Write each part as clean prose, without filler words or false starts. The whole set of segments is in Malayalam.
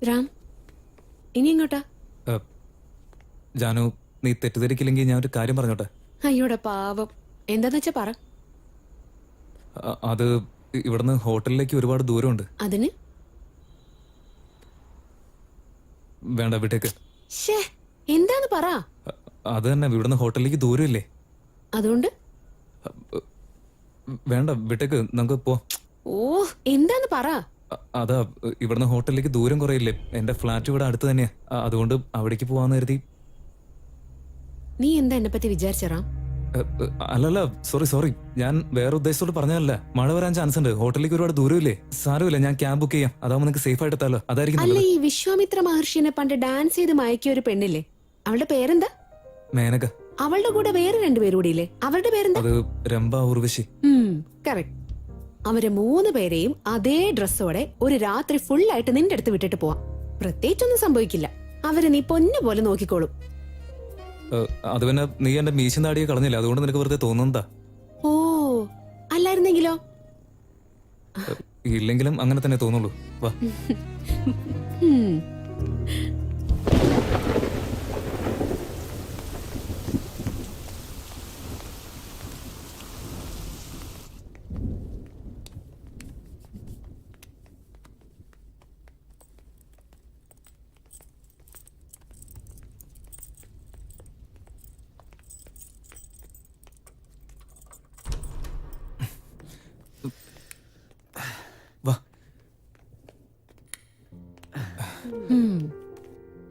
രാം, ഇനി എങ്ങോട്ടാ? ജാനു, നീ തെറ്റിദ്ധരിക്കില്ലെങ്കിൽ ഞാൻ ഒരു കാര്യം പറഞ്ഞോട്ടെ. അയ്യോടെ പാവം. എന്താന്ന് വെച്ചാ പറ. അത് ഇവിടുന്ന് ഹോട്ടലിലേക്ക് ഒരുപാട് ദൂരമുണ്ട്. അതിന്? വേണ്ട, വിട്ടേക്ക്. ഷേ, എന്താന്ന് പറ. അത് തന്നെ, ഇവിടുന്ന് ഹോട്ടലിലേക്ക് ദൂരമില്ലേ? അതുകൊണ്ട്? വേണ്ട, വിട്ടേക്ക്, നമുക്ക് പോ. ഓ, എന്താന്ന് പറ. അതാ, ഇവിടുന്ന് ഹോട്ടലിലേക്ക് ദൂരം കുറയില്ലേ? എന്റെ ഫ്ലാറ്റ് ഇവിടെ അടുത്ത് തന്നെയാ. അതുകൊണ്ട് അവിടേക്ക് പോവാന്ന് കരുതി. നീ എന്താ എന്നെ പറ്റി വിചാരിച്ചറാം? അല്ലല്ല, സോറി, ഞാൻ വേറെ ഉദ്ദേശത്തോട് പറഞ്ഞതല്ല. മഴ വരാൻ ചാൻസ് ഉണ്ട്, ഹോട്ടലിലേക്ക് ഒരുപാട് ദൂരമില്ലേ. സാരമില്ല, ഞാൻ ക്യാബ് ബുക്ക് ചെയ്യാം. അതാവുമ്പോ നിങ്ങൾക്ക് സേഫ് ആയിട്ട് എത്താലോ. അതായിരിക്കും അല്ല, നല്ലത്. ഈ വിശ്വാമിത്ര മഹർഷിനെ പണ്ട് ഡാൻസ് ചെയ്ത് മയക്കിയ ഒരു പെണ്ണില്ലേ, അവളുടെ പേരെന്താ? മേനക. അവളുടെ കൂടെ വേറെ രണ്ടുപേരൂടിയില്ലേ, അവരുടെ പേരെന്താ? അത് രംഭ, ഉർവശി. കറക്റ്റ്. അവരെ 3 പേരെയും അതേ ഡ്രസ്സോടെ ഒരു രാത്രി ഫുള്ളായിട്ട് നിന്റെ അടുത്ത് വിട്ടിട്ട് പോവാം. പ്രത്യേകിച്ചൊന്നും സംഭവിക്കില്ല. അവരെ നീ പൊന്നു പോലെ നോക്കിക്കോളും. അത് പിന്നെ നീ എന്റെ മീശം താടിയെ കളഞ്ഞില്ല, അതുകൊണ്ട് നിനക്ക് വെറുതെ തോന്നുന്നതാ. ഓ, അല്ലായിരുന്നെങ്കിലോ? ഇല്ലെങ്കിലും അങ്ങനെ തന്നെ തോന്നുള്ളൂ. വാ. വാ.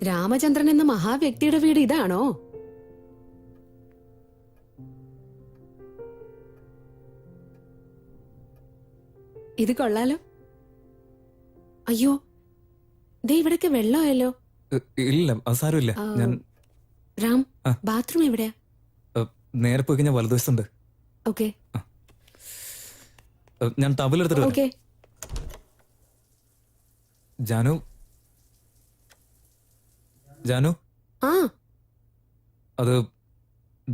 രാമചന്ദ്രൻ എന്ന മഹാവ്യക്തിയുടെ വീട് ഇതാണോ? ഇത് കൊള്ളാലോ. അയ്യോ, ദേ ഇവിടൊക്കെ വെള്ളമായല്ലോ. ഇല്ല, അത് സാരമില്ല. ഞാൻ രാം, ബാത്റൂം എവിടെയാ? നേരെ പോയി കഴിഞ്ഞാൽ വലതുവശത്തുണ്ട്. ഓക്കെ. ഞാൻ ടവൽ എടുത്തിട്ട് വരാം. ഓക്കെ. ജാനു, ജാനു, അത്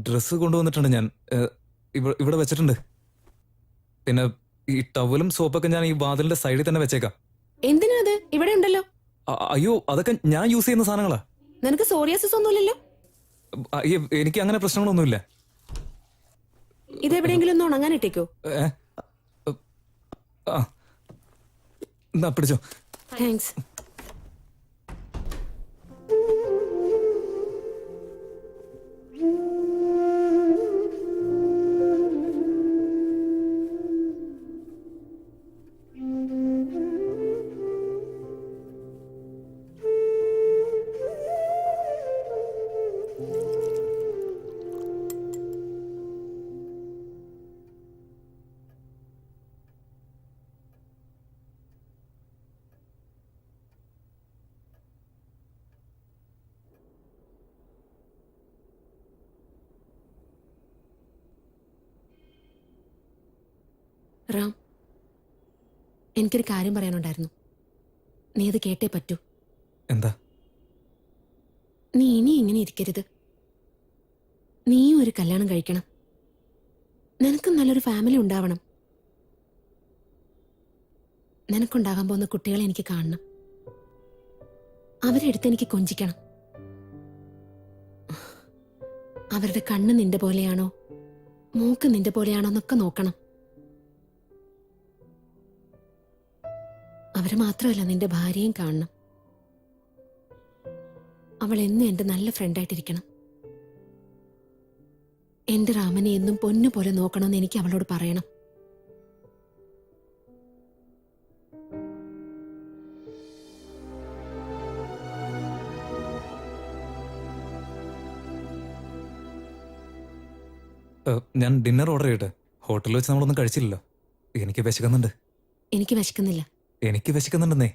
ഡ്രസ്സ് കൊണ്ടുവന്നിട്ടുണ്ട് ഞാൻ. ഇവിടെ വെച്ചിട്ടുണ്ട്. പിന്നെ ഈ ടവലും സോപ്പൊക്കെ ഞാൻ ഈ വാതിലിന്റെ സൈഡിൽ തന്നെ വെച്ചേക്കാം. എന്തിനാ അത്? ഇവിടെ ഉണ്ടല്ലോ. അയ്യോ, അതൊക്കെ ഞാൻ യൂസ് ചെയ്യുന്ന സാധനങ്ങളാ. നിനക്ക് സോറിയാസിസ് ഒന്നുമില്ലല്ലോ? അയ്യോ, എനിക്ക് അങ്ങനെ പ്രശ്നങ്ങളൊന്നുമില്ല. ഇതെവിടെയെങ്കിലും ഒന്ന് ഉണങ്ങാൻ ഇട്ടേക്കോ? പിടിച്ചോ. താങ്ക്സ്. റാം, എനിക്കൊരു കാര്യം പറയാനുണ്ടായിരുന്നു. നീ അത് കേട്ടേ പറ്റൂ. എന്താ? നീ ഇനി ഇങ്ങനെ ഇരിക്കരുത്. നീയും ഒരു കല്യാണം കഴിക്കണം. നിനക്കും നല്ലൊരു ഫാമിലി ഉണ്ടാവണം. നിനക്കുണ്ടാകാൻ പോകുന്ന കുട്ടികളെ എനിക്ക് കാണണം. അവരെ എടുത്ത് എനിക്ക് കൊഞ്ചിക്കണം. അവരുടെ കണ്ണ് നിന്റെ പോലെയാണോ, മൂക്ക് നിന്റെ പോലെയാണോ എന്നൊക്കെ നോക്കണം. അവരെ മാത്രമല്ല, നിന്റെ ഭാര്യയും കാണണം. അവൾ എന്നും എന്റെ നല്ല ഫ്രണ്ടായിട്ടിരിക്കണം. എന്റെ രാമനെ എന്നും പൊന്നു പോലെ നോക്കണമെന്ന് എനിക്ക് അവളോട് പറയണം. ഞാൻ ഡിന്നർ ഓർഡർ ചെയ്യട്ടെ? ഹോട്ടലിൽ വെച്ച് നമ്മളൊന്നും കഴിച്ചില്ലല്ലോ. എനിക്ക് വിശക്കുന്നുണ്ട്. എനിക്ക് വിശക്കുന്നില്ല. എനിക്ക് വിശക്കുന്നുണ്ടെന്നേ.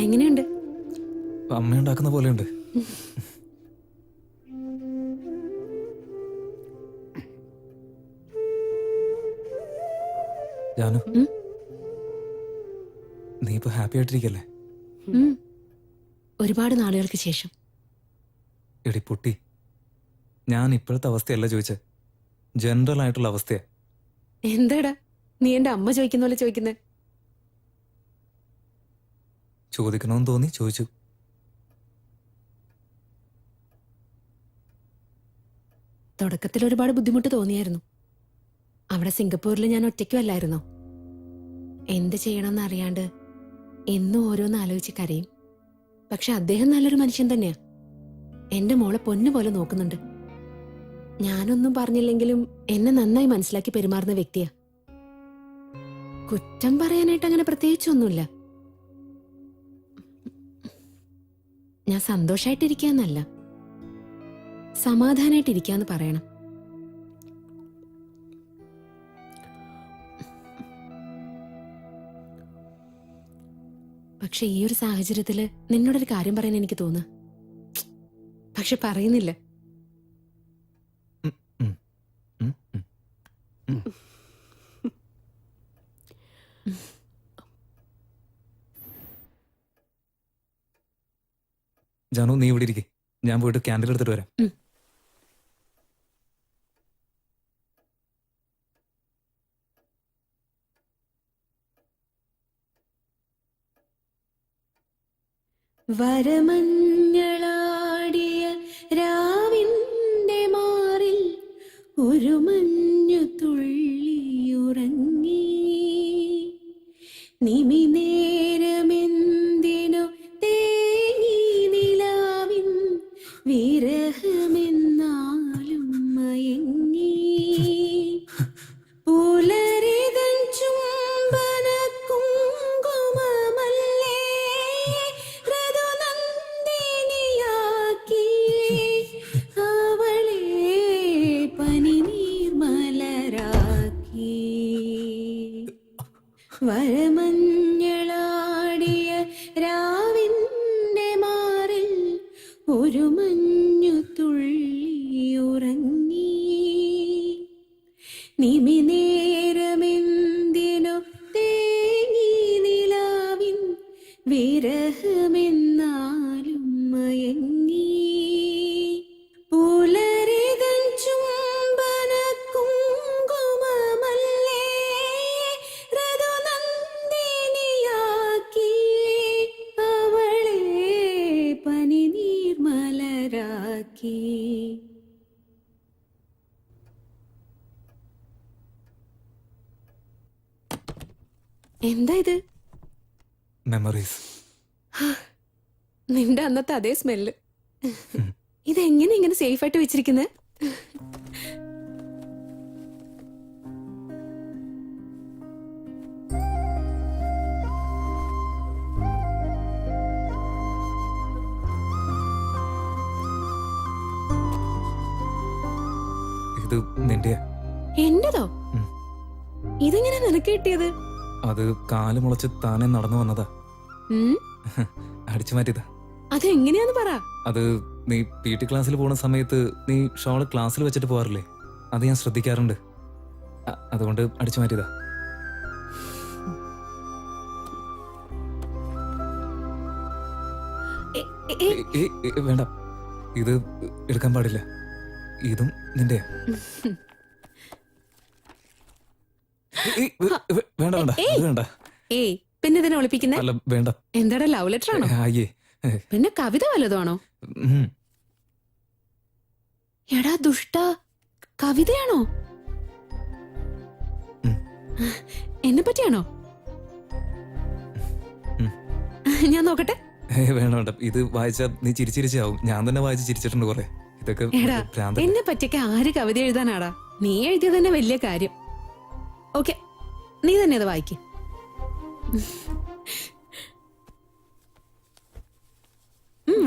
എങ്ങനെയുണ്ട്? അമ്മയുണ്ടാക്കുന്ന പോലെയുണ്ട്. ജാനു, നീ ഇപ്പൊ ഹാപ്പി ആയിട്ടിരിക്കല്ലേ? ഒരുപാട് നാളുകൾക്ക് ശേഷം. എടി പൊട്ടി, ഞാൻ ഇപ്പോഴത്തെ അവസ്ഥയല്ല ചോദിച്ചേ, ജനറൽ ആയിട്ടുള്ള അവസ്ഥയാ. എന്താടാ നീ എന്റെ അമ്മ ചോദിക്കുന്ന പോലെ ചോദിക്കുന്നേ? ചോദിക്കണമെന്ന് തോന്നി ചോദിച്ചു. തുടക്കത്തിൽ ഒരുപാട് ബുദ്ധിമുട്ട് തോന്നിയായിരുന്നു. അവിടെ സിംഗപ്പൂരിൽ ഞാൻ ഒറ്റയ്ക്കും അല്ലായിരുന്നോ. എന്ത് ചെയ്യണമെന്ന് അറിയാണ്ട് എന്നും ഓരോന്ന് ആലോചിച്ച് കരയും. പക്ഷെ അദ്ദേഹം നല്ലൊരു മനുഷ്യൻ തന്നെയാ. എന്റെ മോളെ പൊന്നുപോലെ നോക്കുന്നുണ്ട്. ഞാനൊന്നും പറഞ്ഞില്ലെങ്കിലും എന്നെ നന്നായി മനസ്സിലാക്കി പെരുമാറുന്ന വ്യക്തിയാ. കുറ്റം പറയാനായിട്ട് അങ്ങനെ പ്രത്യേകിച്ചൊന്നുമില്ല. ഞാൻ സന്തോഷായിട്ടിരിക്കാന്നല്ല, സമാധാനായിട്ടിരിക്കാന്ന് പറയണം. പക്ഷെ ഈ ഒരു സാഹചര്യത്തില് നിന്നോടൊരു കാര്യം പറയാൻ എനിക്ക് തോന്നുക, പക്ഷെ പറയുന്നില്ല. ജാനു, നീ ഇവിടെ ഇരിക്കെ, ഞാൻ പോയിട്ട് ക്യാൻഡിൽ എടുത്തിട്ട് വരാം. വരമഞ്ഞളാടിയ രാവിന്റെ മാറിൽ ഒരു മഞ്ഞു തുള്ളിയുറങ്ങി. നിമിനേരമെന്തിനു തേങ്ങി നിലാവിൻ വിരഹമെന്നാലും മയങ്ങി. പുലരിതൻ ചുംബന കുങ്കുമമല്ലേ ഋതുനന്ദിനിയാക്കി. അവളെ പനിനീർമലരാക്കി. വരമഞ്ഞളാടിയ രാവിന്റെ മാറിൽ ഒരു മഞ്ഞു തുള്ളിയുറങ്ങി. നിമിനേരമെന്തിനു തേങ്ങി നിലാവിൻ വിരഹമെന്നാലും മയങ്ങി. പുലരിതൻ ചുംബന കുങ്കുമമല്ലേ ഋതുനന്ദിനിയാക്കി. അവളെ പനിനീർമലരാക്കി. എന്താ ഇത്? മെമ്മറീസ്. നിന്റെ അന്നത്തെ അതേ സ്മെല്ല്. ഇതെങ്ങനെ ഇങ്ങനെ സേഫ് ആയിട്ട് വെച്ചിരിക്കുന്നത്? ഇത് നിന്റെയാ? എന്റേതോ? ഉം. ഇതെങ്ങനെ നിനക്ക് കിട്ടിയത്? അത് കാല് മുളച്ച് താനെ നടന്നു വന്നതാ. ഉം? അടിച്ചു മാറ്റിയതാ. അതെങ്ങനെയാന്ന് പറ. അത് നീ PT ക്ലാസ്സിൽ പോകുന്ന സമയത്ത് നീ ഷോള് ക്ലാസ്സിൽ വെച്ചിട്ട് പോകാറില്ലേ? അത് ഞാൻ ശ്രദ്ധിക്കാറുണ്ട്. അതുകൊണ്ട് അടിച്ചു മാറ്റിയതാ. വേണ്ട, ഇത് എടുക്കാൻ പാടില്ല. ഇതും നിന്റെയാ? വേണ്ട വേണ്ട, അത് വേണ്ട. ഏയ്, പിന്നെ ഇതിനെ ഒളിപ്പിക്കുന്നേ? അല്ല വേണ്ട. എന്താടാ, ലവ് ലെറ്റർ ആണോ? അയ്യേ. പിന്നെ കവിത വല്ലതുമാണോ? എടാ ദുഷ്ട, കവിതയാണോ? എന്നെ പറ്റിയാണോ? ഞാൻ നോക്കട്ടെ. വേണ്ട വേണ്ട, ഇത് വായിച്ചാ നീ ചിരിച്ചിരിച്ചാവും. ഞാൻ തന്നെ വായിച്ച് ചിരിച്ചിട്ടുണ്ട് കുറെ. ഇതൊക്കെ എടാ, ഭ്രാന്തല്ലേ? എന്നെ പറ്റിയൊക്കെ ആര് കവിത എഴുതാനാടാ? നീ എഴുതിയത് തന്നെ വലിയ കാര്യം. ഓക്കെ, നീ തന്നെ അത് വായിക്ക്.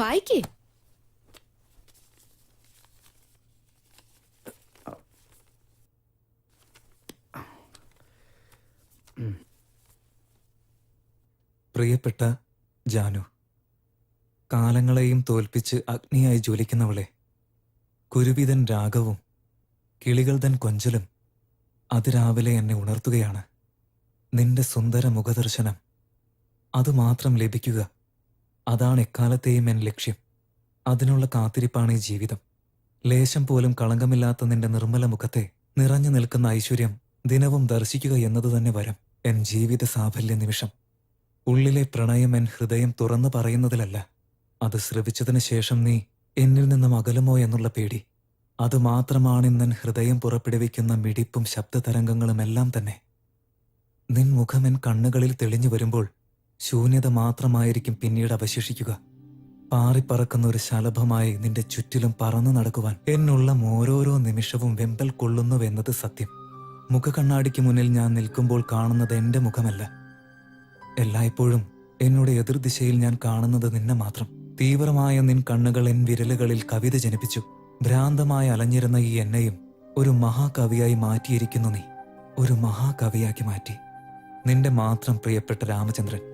വായിക്കേ. പ്രിയപ്പെട്ട ജാനു, കാലങ്ങളെയും തോൽപ്പിച്ച് അഗ്നിയായി ജ്വലിക്കുന്നവളെ, കുരുവിതൻ രാഗവും കിളികൾ തൻ കൊഞ്ചലും അതിരാവിലെ എന്നെ ഉണർത്തുകയാണ്. നിന്റെ സുന്ദര മുഖദർശനം അതുമാത്രം ലഭിക്കുക അതാണ് എക്കാലത്തെയും എൻ ലക്ഷ്യം. അതിനുള്ള കാത്തിരിപ്പാണ് ഈ ജീവിതം. ലേശം പോലും കളങ്കമില്ലാത്ത നിന്റെ നിർമ്മല മുഖത്തെ നിറഞ്ഞു നിൽക്കുന്ന ഐശ്വര്യം ദിനവും ദർശിക്കുക എന്നത് തന്നെ വരം. എൻ ജീവിത സാഫല്യ നിമിഷം. ഉള്ളിലെ പ്രണയം എൻ ഹൃദയം തുറന്നു പറയുന്നതിലല്ല, അത് ശ്രവിച്ചതിന് ശേഷം നീ എന്നിൽ നിന്നും അകലുമോ എന്നുള്ള പേടി. അത് മാത്രമാണിന്നെൻ ഹൃദയം പുറപ്പെടുവിക്കുന്ന മിടിപ്പും ശബ്ദതരംഗങ്ങളുമെല്ലാം തന്നെ. നിൻ മുഖം എൻ കണ്ണുകളിൽ തെളിഞ്ഞു വരുമ്പോൾ ശൂന്യത മാത്രമായിരിക്കും പിന്നീട് അവശേഷിക്കുക. പാറിപ്പറക്കുന്ന ഒരു ശലഭമായി നിന്റെ ചുറ്റിലും പറന്നു നടക്കുവാൻ എന്നുള്ളം ഓരോരോ നിമിഷവും വെമ്പൽ കൊള്ളുന്നുവെന്നത് സത്യം. മുഖകണ്ണാടിക്ക് മുന്നിൽ ഞാൻ നിൽക്കുമ്പോൾ കാണുന്നത് എന്റെ മുഖമല്ല. എല്ലായ്പ്പോഴും എന്നോട് എതിർദിശയിൽ ഞാൻ കാണുന്നത് നിന്നെ മാത്രം. തീവ്രമായ നിൻ കണ്ണുകൾ എൻ വിരലുകളിൽ കവിത ജനിപ്പിച്ചു. ഭ്രാന്തമായി അലഞ്ഞിരുന്ന ഈ എന്നെയും ഒരു മഹാകവിയായി മാറ്റിയിരിക്കുന്നു നീ. ഒരു മഹാകവിയാക്കി മാറ്റി. നിന്റെ മാത്രം പ്രിയപ്പെട്ട രാമചന്ദ്രൻ.